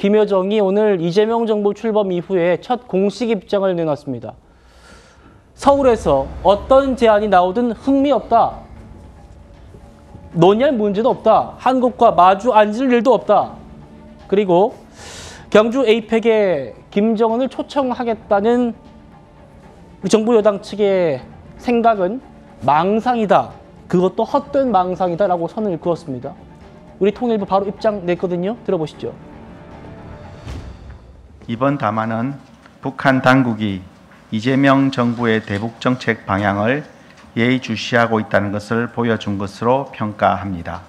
김여정이 오늘 이재명 정부 출범 이후에 첫 공식 입장을 내놨습니다. 서울에서 어떤 제안이 나오든 흥미없다. 논의할 문제도 없다. 한국과 마주 앉을 일도 없다. 그리고 경주 에이펙에 김정은을 초청하겠다는 정부 여당 측의 생각은 망상이다. 그것도 헛된 망상이다라고 선을 그었습니다. 우리 통일부 바로 입장 냈거든요. 들어보시죠. 이번 담화는 북한 당국이 이재명 정부의 대북 정책 방향을 예의주시하고 있다는 것을 보여준 것으로 평가합니다.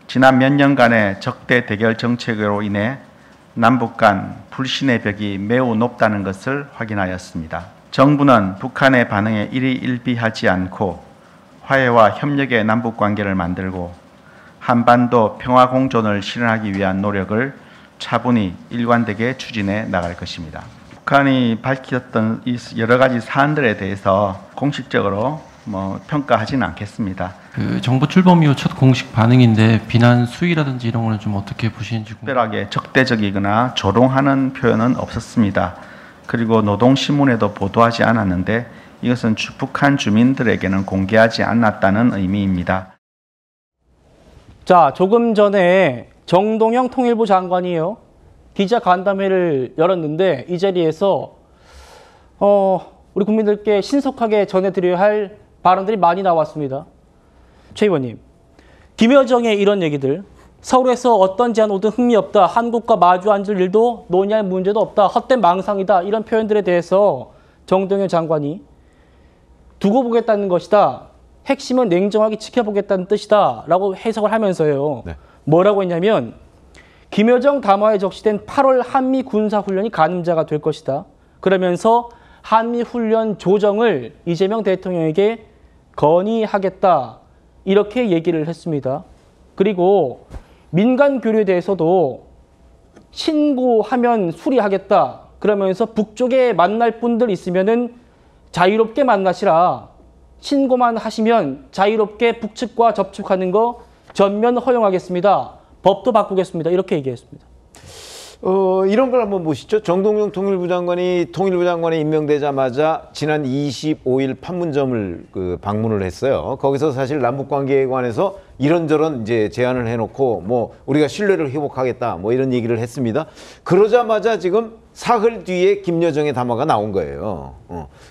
지난 몇 년간의 적대 대결 정책으로 인해 남북 간 불신의 벽이 매우 높다는 것을 확인하였습니다. 정부는 북한의 반응에 일희일비하지 않고 화해와 협력의 남북 관계를 만들고 한반도 평화 공존을 실현하기 위한 노력을 차분히 일관되게 추진해 나갈 것입니다. 북한이 밝혔던 이 여러 가지 사안들에 대해서 공식적으로 평가하지는 않겠습니다. 그 정부 출범 이후 첫 공식 반응인데 비난 수위라든지 이런 거는 좀 어떻게 보시는지 특별하게 적대적이거나 조롱하는 표현은 없었습니다. 그리고 노동신문에도 보도하지 않았는데 이것은 북한 주민들에게는 공개하지 않았다는 의미입니다. 자, 조금 전에 정동영 통일부 장관이요. 기자 간담회를 열었는데 이 자리에서 우리 국민들께 신속하게 전해드려야 할 발언들이 많이 나왔습니다. 최 의원님, 김여정의 이런 얘기들, 서울에서 어떤 제안 오든 흥미없다, 한국과 마주 앉을 일도 논의할 문제도 없다, 헛된 망상이다, 이런 표현들에 대해서 정동영 장관이 두고 보겠다는 것이다, 핵심은 냉정하게 지켜보겠다는 뜻이다 라고 해석을 하면서요. 네. 뭐라고 했냐면 김여정 담화에 적시된 8월 한미 군사훈련이 가늠자가 될 것이다. 그러면서 한미훈련 조정을 이재명 대통령에게 건의하겠다. 이렇게 얘기를 했습니다. 그리고 민간 교류에 대해서도 신고하면 수리하겠다. 그러면서 북쪽에 만날 분들 있으면은 자유롭게 만나시라. 신고만 하시면 자유롭게 북측과 접촉하는 거 전면 허용하겠습니다. 법도 바꾸겠습니다. 이렇게 얘기했습니다. 이런 걸 한번 보시죠. 정동영 통일부 장관이 임명되자마자 지난 25일 판문점을 방문을 했어요. 거기서 사실 남북 관계에 관해서 이런저런 이제 제안을 해놓고 우리가 신뢰를 회복하겠다 이런 얘기를 했습니다. 그러자마자 지금 사흘 뒤에 김여정의 담화가 나온 거예요.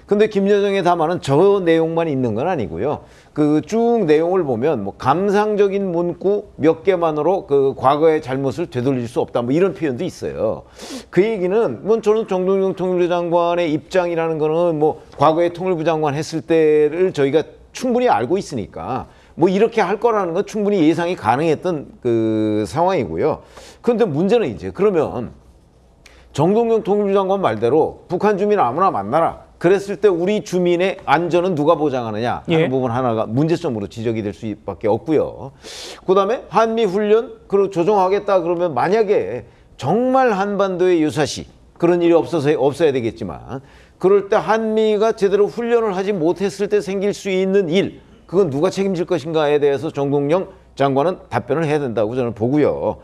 근데 김여정의 담화는 저 내용만 있는 건 아니고요. 그 쭉 내용을 보면 감상적인 문구 몇 개만으로 그 과거의 잘못을 되돌릴 수 없다 이런 표현도 있어요. 그 얘기는 저는 정동영 통일부 장관의 입장이라는 거는 과거에 통일부 장관 했을 때를 저희가 충분히 알고 있으니까 이렇게 할 거라는 건 충분히 예상이 가능했던 그 상황이고요. 그런데 문제는 이제 그러면 정동영 통일부 장관 말대로 북한 주민 아무나 만나라. 그랬을 때 우리 주민의 안전은 누가 보장하느냐 하는 부분 하나가 문제점으로 지적이 될 수밖에 없고요. 그다음에 한미훈련 그리고 조정하겠다 그러면 만약에 정말 한반도에 유사시 그런 일이 없어야 되겠지만 그럴 때 한미가 제대로 훈련을 하지 못했을 때 생길 수 있는 일 그건 누가 책임질 것인가에 대해서 정동영 장관은 답변을 해야 된다고 저는 보고요.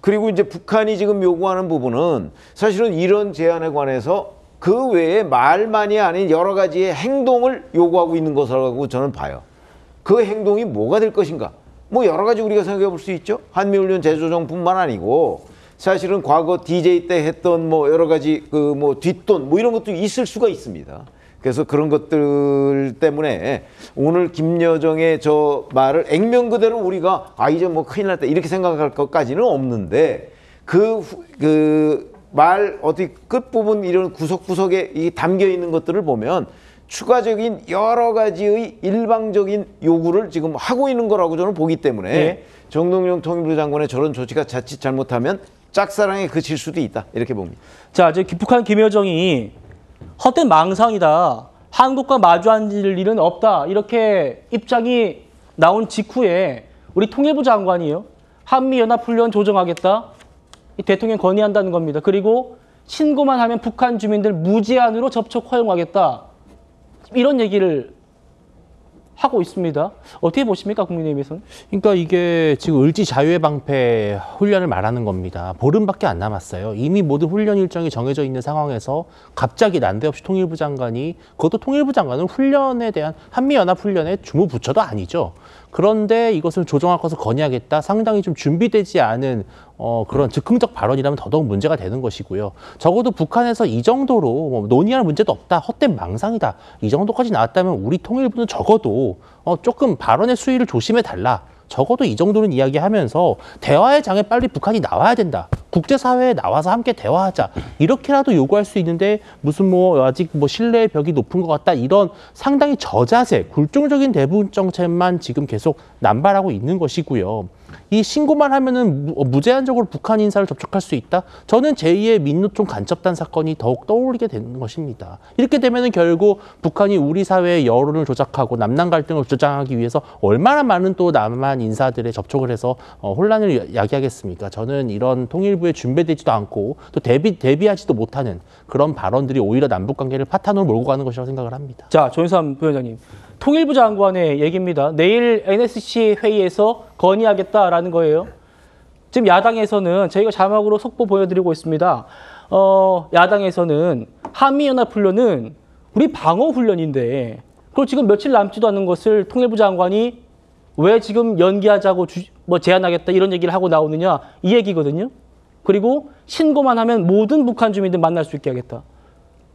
그리고 이제 북한이 지금 요구하는 부분은 사실은 이런 제안에 관해서 그 외에 말만이 아닌 여러 가지의 행동을 요구하고 있는 것이라고 저는 봐요. 그 행동이 뭐가 될 것인가? 여러 가지 우리가 생각해 볼 수 있죠. 한미훈련 재조정뿐만 아니고 사실은 과거 DJ 때 했던 여러 가지 뒷돈 이런 것도 있을 수가 있습니다. 그래서 그런 것들 때문에 오늘 김여정의 저 말을 액면 그대로 우리가 이제 큰일 났다 이렇게 생각할 것까지는 없는데 말 어디 끝부분 이런 구석구석에 담겨 있는 것들을 보면 추가적인 여러 가지의 일방적인 요구를 지금 하고 있는 거라고 저는 보기 때문에 정동영 통일부 장관의 저런 조치가 자칫 잘못하면 짝사랑에 그칠 수도 있다 이렇게 봅니다. 자, 이제 북한 김여정이 헛된 망상이다. 한국과 마주 앉을 일은 없다. 이렇게 입장이 나온 직후에 우리 통일부 장관이요. 한미연합훈련 조정하겠다. 대통령 건의한다는 겁니다. 그리고 신고만 하면 북한 주민들 무제한으로 접촉 허용하겠다. 이런 얘기를 하고 있습니다. 어떻게 보십니까, 국민의힘에서는? 그러니까 이게 지금 을지 자유의 방패 훈련을 말하는 겁니다. 보름밖에 안 남았어요. 이미 모든 훈련 일정이 정해져 있는 상황에서 갑자기 난데없이 통일부 장관이, 그것도 통일부 장관은 훈련에 대한 한미연합훈련의 주무부처도 아니죠. 그런데 이것을 조정할 것을 건의하겠다. 상당히 좀 준비되지 않은 그런 즉흥적 발언이라면 더더욱 문제가 되는 것이고요. 적어도 북한에서 이 정도로 뭐 논의할 문제도 없다, 헛된 망상이다, 이 정도까지 나왔다면 우리 통일부는 적어도 조금 발언의 수위를 조심해달라. 적어도 이 정도는 이야기하면서 대화의 장에 빨리 북한이 나와야 된다. 국제사회에 나와서 함께 대화하자. 이렇게라도 요구할 수 있는데 무슨 아직 신뢰의 벽이 높은 것 같다. 이런 상당히 저자세, 굴종적인 대북 정책만 지금 계속 남발하고 있는 것이고요. 이 신고만 하면은 무제한적으로 북한 인사를 접촉할 수 있다? 저는 제2의 민노총 간첩단 사건이 더욱 떠오르게 되는 것입니다. 이렇게 되면은 결국 북한이 우리 사회의 여론을 조작하고 남남 갈등을 조장하기 위해서 얼마나 많은 또 남한 인사들의 접촉을 해서 혼란을 야기하겠습니까? 저는 이런 통일부에 준비되지도 않고 또 대비하지도 못하는 그런 발언들이 오히려 남북 관계를 파탄으로 몰고 가는 것이라고 생각을 합니다. 자, 조윤삼 부위원장님. 통일부 장관의 얘기입니다. 내일 NSC 회의에서 건의하겠다라는 거예요. 지금 야당에서는 저희가 자막으로 속보 보여드리고 있습니다. 야당에서는 한미연합훈련은 우리 방어훈련인데 그걸 지금 며칠 남지도 않은 것을 통일부 장관이 왜 지금 연기하자고 제안하겠다 이런 얘기를 하고 나오느냐 이 얘기거든요. 그리고 신고만 하면 모든 북한 주민들 만날 수 있게 하겠다.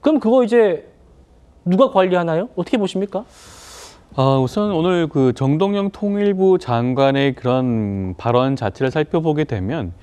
그럼 그거 이제 누가 관리하나요? 어떻게 보십니까? 우선 오늘 그 정동영 통일부 장관의 그런 발언 자체를 살펴보게 되면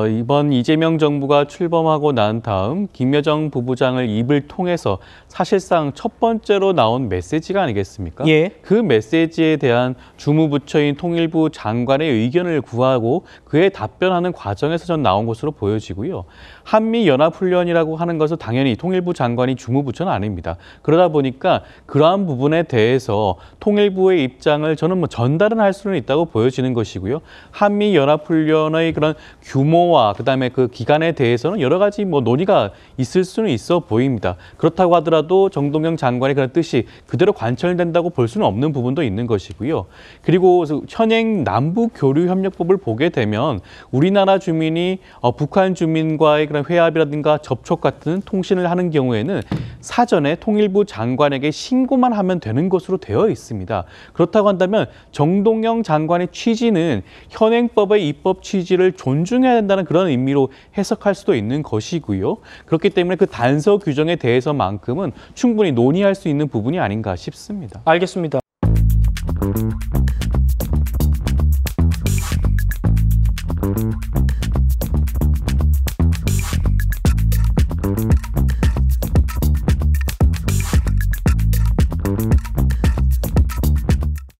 이번 이재명 정부가 출범하고 난 다음 김여정 부부장을 입을 통해서 사실상 첫 번째로 나온 메시지가 아니겠습니까? 예. 그 메시지에 대한 주무부처인 통일부 장관의 의견을 구하고 그에 답변하는 과정에서 전 나온 것으로 보여지고요. 한미연합훈련이라고 하는 것은 당연히 통일부 장관이 주무부처는 아닙니다. 그러다 보니까 그러한 부분에 대해서 통일부의 입장을 저는 전달은 할 수는 있다고 보여지는 것이고요. 한미연합훈련의 그런 규모와 그다음에 그 기간에 대해서는 여러 가지 논의가 있을 수는 있어 보입니다. 그렇다고 하더라도 정동영 장관의 그런 뜻이 그대로 관철된다고 볼 수는 없는 부분도 있는 것이고요. 그리고 현행 남북교류협력법을 보게 되면 우리나라 주민이 북한 주민과의 그런 회합이라든가 접촉 같은 통신을 하는 경우에는 사전에 통일부 장관에게 신고만 하면 되는 것으로 되어 있습니다. 그렇다고 한다면 정동영 장관의 취지는 현행법의 입법 취지를 존중해야 된다는 그런 의미로 해석할 수도 있는 것이고요. 그렇기 때문에 그 단서 규정에 대해서만큼은 충분히 논의할 수 있는 부분이 아닌가 싶습니다. 알겠습니다.